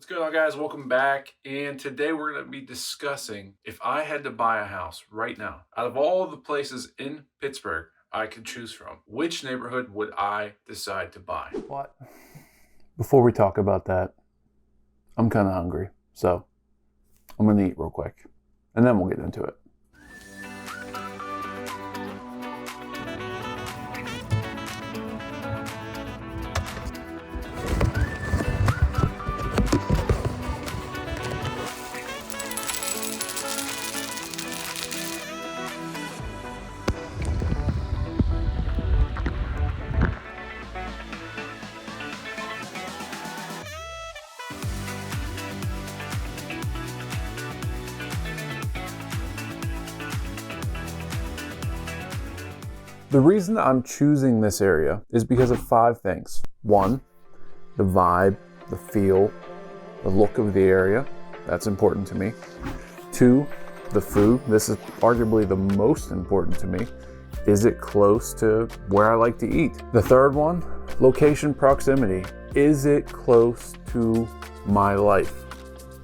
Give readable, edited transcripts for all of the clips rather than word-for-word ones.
What's going on, guys? Welcome back. And today we're going to be discussing if I had to buy a house right now, out of all the places in Pittsburgh I could choose from, which neighborhood would I decide to buy? What? Before we talk about that, I'm kind of hungry, so I'm gonna eat real quick, and then we'll get into it. The reason I'm choosing this area is because of 5 things. 1, the vibe, the feel, the look of the area. That's important to me. 2, the food. This is arguably the most important to me. Is it close to where I like to eat? The third one, location proximity. Is it close to my life?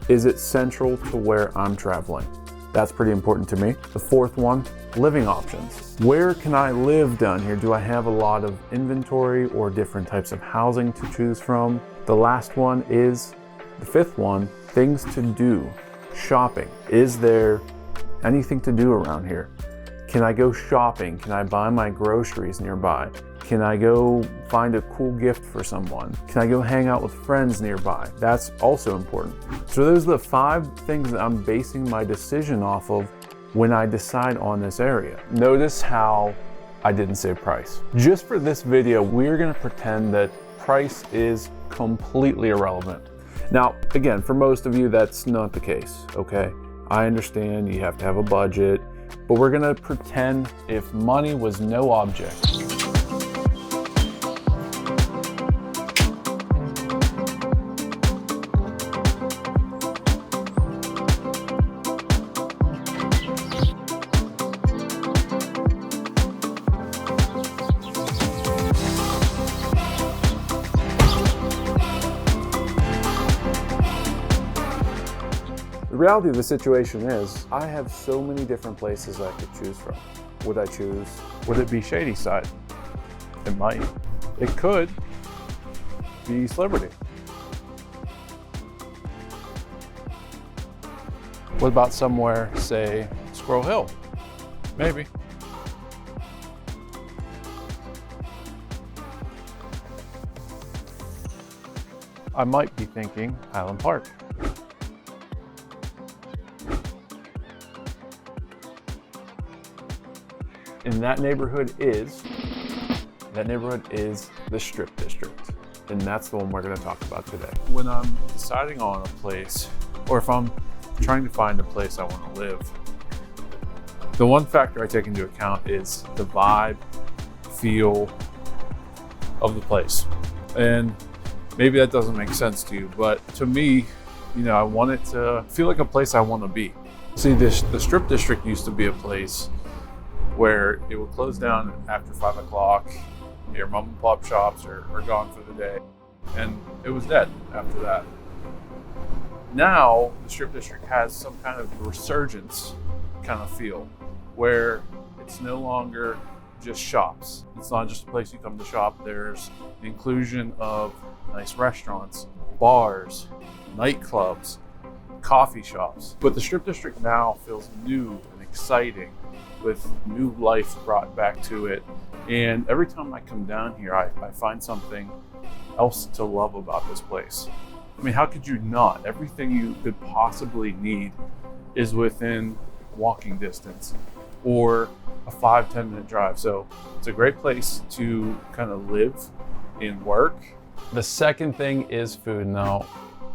Is it central to where I'm traveling? That's pretty important to me. The fourth one, living options. Where can I live down here? Do I have a lot of inventory or different types of housing to choose from? The last one is, the fifth one, things to do. Shopping. Is there anything to do around here? Can I go shopping? Can I buy my groceries nearby? Can I go find a cool gift for someone? Can I go hang out with friends nearby? That's also important. So those are the 5 things that I'm basing my decision off of when I decide on this area. Notice how I didn't say price. Just for this video, we're gonna pretend that price is completely irrelevant. Now, again, for most of you, that's not the case, okay? I understand you have to have a budget, but we're gonna pretend if money was no object. The reality of the situation is, I have so many different places I could choose from. Would it be Shady Side? It might. It could be East Liberty. What about somewhere, say, Squirrel Hill? Maybe. I might be thinking Highland Park. And that neighborhood is the Strip District. And that's the one we're gonna talk about today. When I'm deciding on a place, or if I'm trying to find a place I wanna live, the one factor I take into account is the vibe, feel of the place. And maybe that doesn't make sense to you, but to me, I want it to feel like a place I wanna be. See, the Strip District used to be a place where it would close down after 5 o'clock. Your mom and pop shops are gone for the day. And it was dead after that. Now, the Strip District has some kind of resurgence kind of feel, where it's no longer just shops. It's not just a place you come to shop. There's the inclusion of nice restaurants, bars, nightclubs, coffee shops. But the Strip District now feels new and exciting, with new life brought back to it. And every time I come down here, I find something else to love about this place. I mean, how could you not? Everything you could possibly need is within walking distance or a 5-10 minute drive. So it's a great place to kind of live and work. The second thing is food. Now,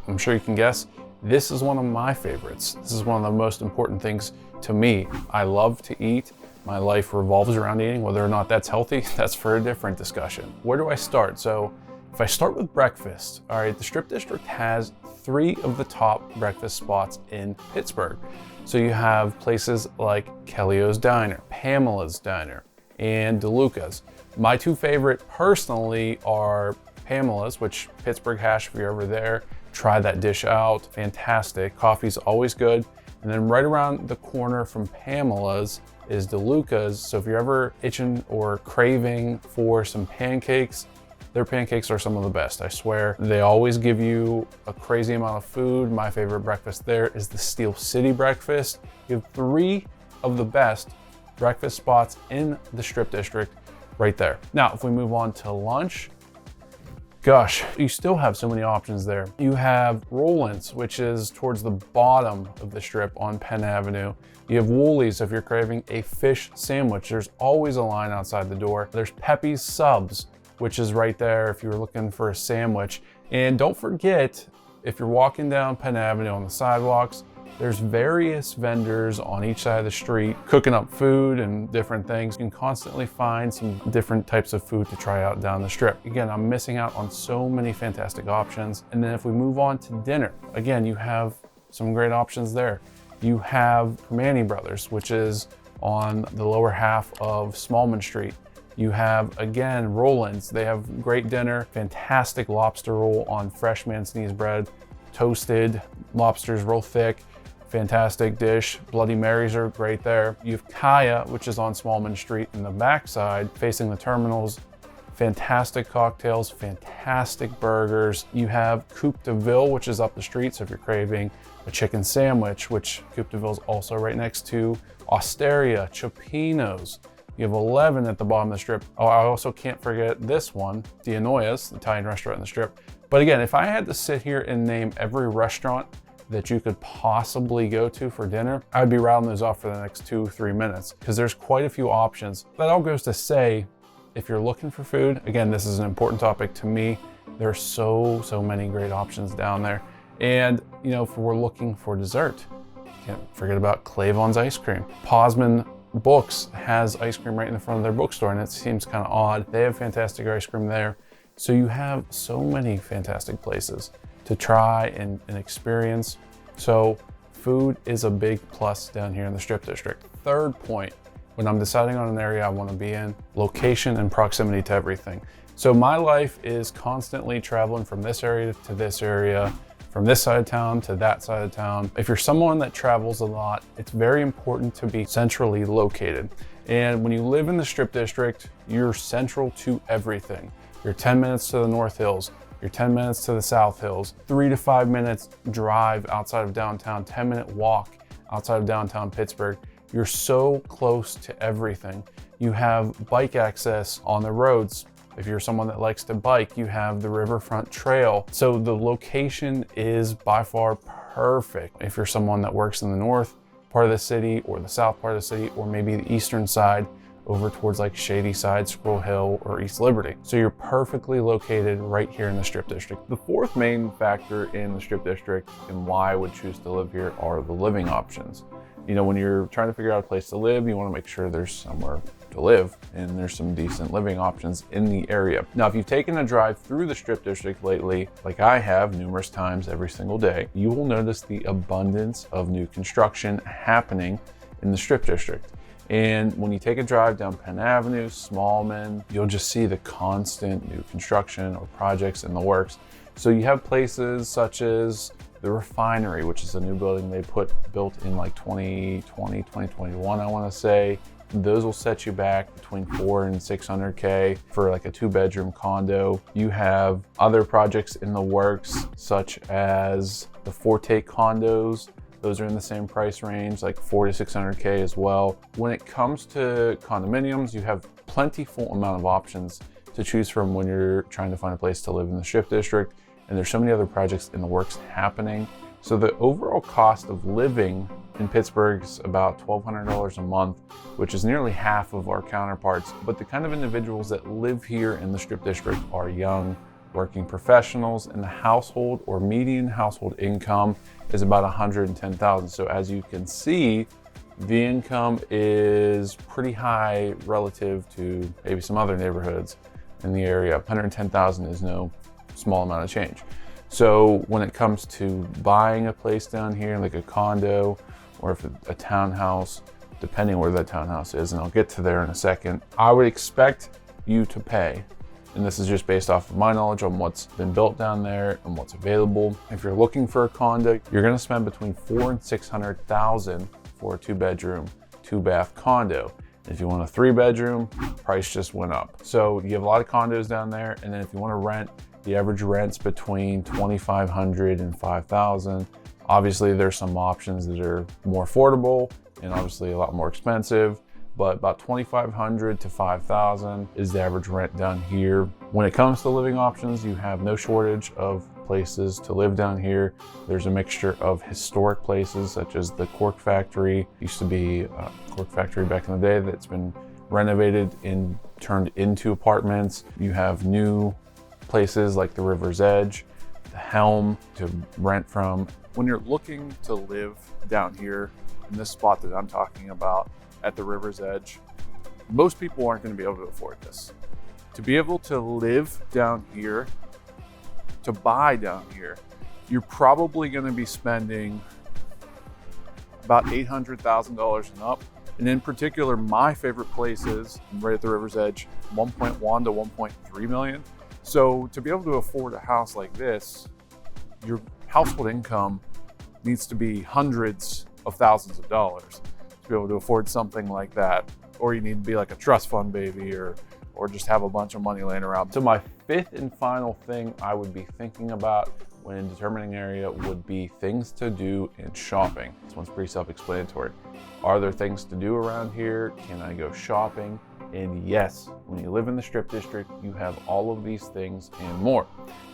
I'm sure you can guess, this is one of my favorites. This is one of the most important things to me. I love to eat. My life revolves around eating. Whether or not that's healthy, that's for a different discussion. Where do I start? So if I start with breakfast, all right, the Strip District has 3 of the top breakfast spots in Pittsburgh. So you have places like Kelly-O's Diner, Pamela's Diner, and DeLuca's. My 2 favorite personally are Pamela's, which Pittsburgh hash if you're ever there, try that dish out. Fantastic. Coffee's always good. And then right around the corner from Pamela's is DeLuca's. So if you're ever itching or craving for some pancakes, their pancakes are some of the best, I swear. They always give you a crazy amount of food. My favorite breakfast there is the Steel City breakfast. You have 3 of the best breakfast spots in the Strip District right there. Now, if we move on to lunch, gosh, you still have so many options there. You have Roland's, which is towards the bottom of the strip on Penn Avenue. You have Woolies if you're craving a fish sandwich. There's always a line outside the door. There's Pepe's Subs, which is right there if you're looking for a sandwich. And don't forget, if you're walking down Penn Avenue on the sidewalks, there's various vendors on each side of the street cooking up food and different things. You can constantly find some different types of food to try out down the strip. Again, I'm missing out on so many fantastic options. And then if we move on to dinner, again, you have some great options there. You have Primanti Brothers, which is on the lower half of Smallman Street. You have, again, Roland's. They have great dinner, fantastic lobster roll on fresh Mancene's bread, toasted lobsters real thick. Fantastic dish. Bloody Marys are great there. You have Kaya, which is on Smallman Street in the backside, facing the terminals. Fantastic cocktails, fantastic burgers. You have Coupe de Ville, which is up the street. So if you're craving a chicken sandwich, which Coupe de Ville is also right next to, Osteria, Cioppino's. You have 11 at the bottom of the strip. Oh, I also can't forget this one, Dianoia's, the Italian restaurant in the strip. But again, if I had to sit here and name every restaurant that you could possibly go to for dinner, I'd be rattling those off for the next 2-3 minutes because there's quite a few options. That all goes to say, if you're looking for food, again, this is an important topic to me. There's so many great options down there. And you know, if we're looking for dessert, can't forget about Clavon's ice cream. Posman Books has ice cream right in the front of their bookstore, and it seems kind of odd. They have fantastic ice cream there. So you have so many fantastic places to try and experience. So food is a big plus down here in the Strip District. Third point, when I'm deciding on an area I want to be in, location and proximity to everything. So my life is constantly traveling from this area to this area, from this side of town to that side of town. If you're someone that travels a lot, it's very important to be centrally located. And when you live in the Strip District, you're central to everything. You're 10 minutes to the North Hills, you're 10 minutes to the South Hills, 3 to 5 minutes drive outside of downtown, 10-minute walk outside of downtown Pittsburgh. You're so close to everything. You have bike access on the roads. If you're someone that likes to bike, you have the Riverfront Trail. So the location is by far perfect. If you're someone that works in the north part of the city or the south part of the city, or maybe the eastern side, over towards like Shady Side, Squirrel Hill, or East Liberty. So you're perfectly located right here in the Strip District. The fourth main factor in the Strip District and why I would choose to live here are the living options. You know, when you're trying to figure out a place to live, you want to make sure there's somewhere to live and there's some decent living options in the area. Now, if you've taken a drive through the Strip District lately, like I have numerous times every single day, you will notice the abundance of new construction happening in the Strip District. And when you take a drive down Penn Avenue, Smallman, you'll just see the constant new construction or projects in the works. So you have places such as the Refinery, which is a new building they built in like 2020, 2021, I want to say. Those will set you back between $400,000 and $600,000 for like a 2-bedroom condo. You have other projects in the works, such as the Forte condos. Those are in the same price range, like $400,000 to $600,000 as well. When it comes to condominiums, you have plentiful amount of options to choose from when you're trying to find a place to live in the Strip District. And there's so many other projects in the works happening. So the overall cost of living in Pittsburgh is about $1,200 a month, which is nearly half of our counterparts. But the kind of individuals that live here in the Strip District are young, working professionals, and the household or median household income is about $110,000. So as you can see, the income is pretty high relative to maybe some other neighborhoods in the area. $110,000 is no small amount of change. So when it comes to buying a place down here, like a condo or if a townhouse, depending where that townhouse is, and I'll get to there in a second, I would expect you to pay And this is just based off of my knowledge on what's been built down there and what's available. If you're looking for a condo, you're gonna spend between $400,000 and $600,000 for a 2-bedroom, 2-bath condo. If you want a 3-bedroom, price just went up. So you have a lot of condos down there, and then if you want to rent, the average rent's between $2,500 and $5,000. Obviously, there's some options that are more affordable and obviously a lot more expensive, but about $2,500 to $5,000 is the average rent down here. When it comes to living options, you have no shortage of places to live down here. There's a mixture of historic places such as the Cork Factory. Used to be a Cork Factory back in the day that's been renovated and turned into apartments. You have new places like the River's Edge, the Helm to rent from. When you're looking to live down here in this spot that I'm talking about at the River's Edge, most people aren't going to be able to afford this. To be able to live down here, to buy down here, you're probably going to be spending about $800,000 and up. And in particular, my favorite places right at the River's Edge, 1.1 to 1.3 million. So to be able to afford a house like this, your household income needs to be hundreds of thousands of dollars to be able to afford something like that. Or you need to be like a trust fund baby or just have a bunch of money laying around. So my fifth and final thing I would be thinking about when determining area would be things to do in shopping. This one's pretty self-explanatory. Are there things to do around here? Can I go shopping? And yes, when you live in the Strip District, you have all of these things and more.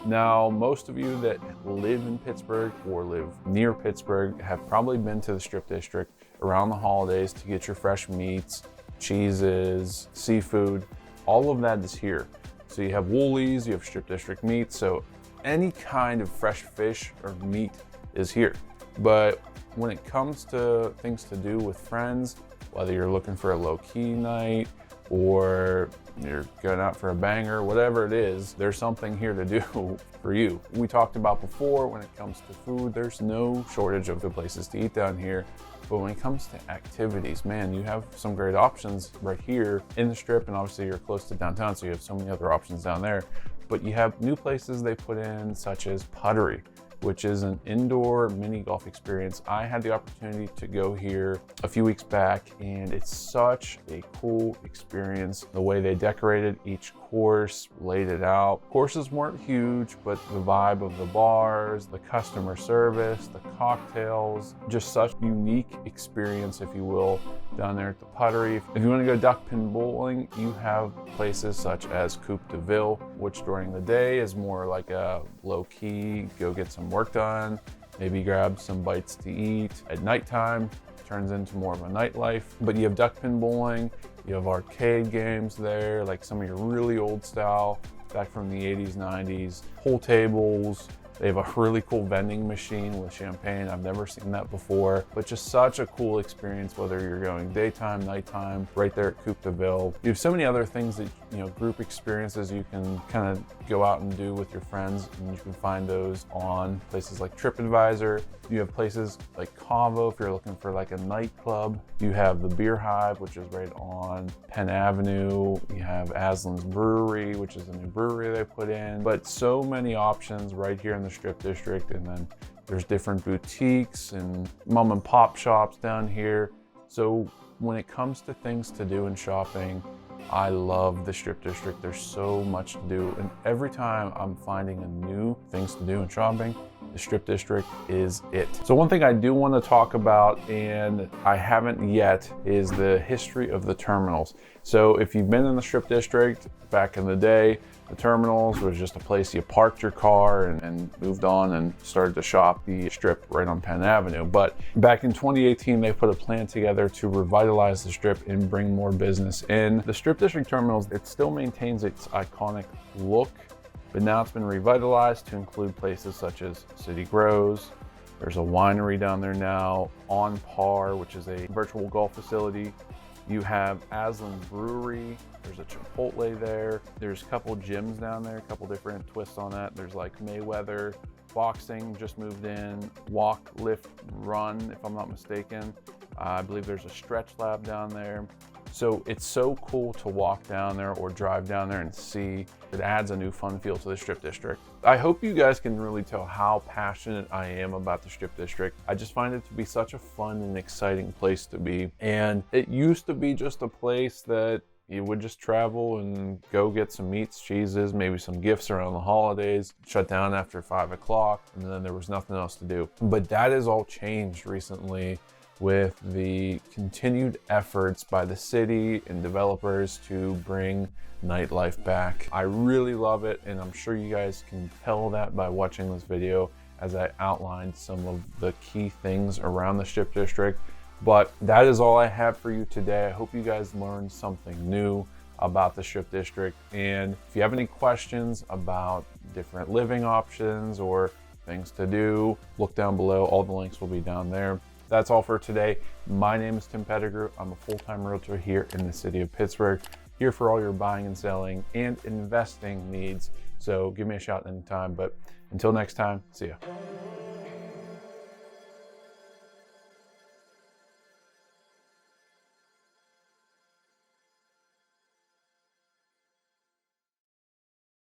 Now, most of you that live in Pittsburgh or live near Pittsburgh have probably been to the Strip District around the holidays to get your fresh meats, cheeses, seafood. All of that is here. So you have Woolies, you have Strip District meat, so any kind of fresh fish or meat is here. But when it comes to things to do with friends, whether you're looking for a low-key night or you're going out for a banger, whatever it is, there's something here to do for you. We talked about before, when it comes to food, there's no shortage of good places to eat down here. But when it comes to activities, man, you have some great options right here in the Strip, and obviously you're close to downtown, so you have so many other options down there. But you have new places they put in, such as Puttery, which is an indoor mini golf experience. I had the opportunity to go here a few weeks back, and it's such a cool experience. The way they decorated each course, laid it out. Courses weren't huge, but the vibe of the bars, the customer service, the cocktails, just such a unique experience, if you will, down there at the Puttery. If you want to go duck pin bowling, you have places such as Coupe de Ville, which during the day is more like a low-key, go get some work done, maybe grab some bites to eat. At nighttime, turns into more of a nightlife. But you have duck pin bowling, you have arcade games there, like some of your really old style, back from the 80s, 90s, pool tables. They have a really cool vending machine with champagne. I've never seen that before, but just such a cool experience, whether you're going daytime, nighttime, right there at Coupe de Ville. You have so many other things that, group experiences you can kind of go out and do with your friends, and you can find those on places like TripAdvisor. You have places like Cavo if you're looking for like a nightclub. You have the Beer Hive, which is right on Penn Avenue. You have Aslan's Brewery, which is a new brewery they put in. But so many options right here in the Strip District, and then there's different boutiques and mom and pop shops down here. So when it comes to things to do in shopping, I love the Strip District. There's so much to do, and every time I'm finding a new things to do in shopping, the Strip District is it. So one thing I do want to talk about, and I haven't yet, is the history of the terminals. So if you've been in the Strip District back in the day, the terminals was just a place you parked your car and moved on and started to shop the Strip right on Penn Avenue. But back in 2018, they put a plan together to revitalize the Strip and bring more business in. The Strip District terminals, it still maintains its iconic look, but now it's been revitalized to include places such as City Grows. There's a winery down there now, On Par, which is a virtual golf facility. You have Aslan's Brewery. There's a Chipotle there. There's a couple gyms down there, a couple different twists on that. There's like Mayweather, boxing just moved in, walk, lift, run, if I'm not mistaken. I believe there's a stretch lab down there. So it's so cool to walk down there or drive down there and see. It adds a new fun feel to the Strip District. I hope you guys can really tell how passionate I am about the Strip District. I just find it to be such a fun and exciting place to be. And it used to be just a place that you would just travel and go get some meats, cheeses, maybe some gifts around the holidays, shut down after 5 o'clock, and then there was nothing else to do. But that has all changed recently with the continued efforts by the city and developers to bring nightlife back. I really love it, and I'm sure you guys can tell that by watching this video as I outlined some of the key things around the Strip District. But that is all I have for you today. I hope you guys learned something new about the Strip District. And if you have any questions about different living options or things to do, look down below. All the links will be down there. That's all for today. My name is Tim Pettigrew. I'm a full-time realtor here in the city of Pittsburgh, here for all your buying and selling and investing needs. So give me a shout anytime. But until next time, see ya.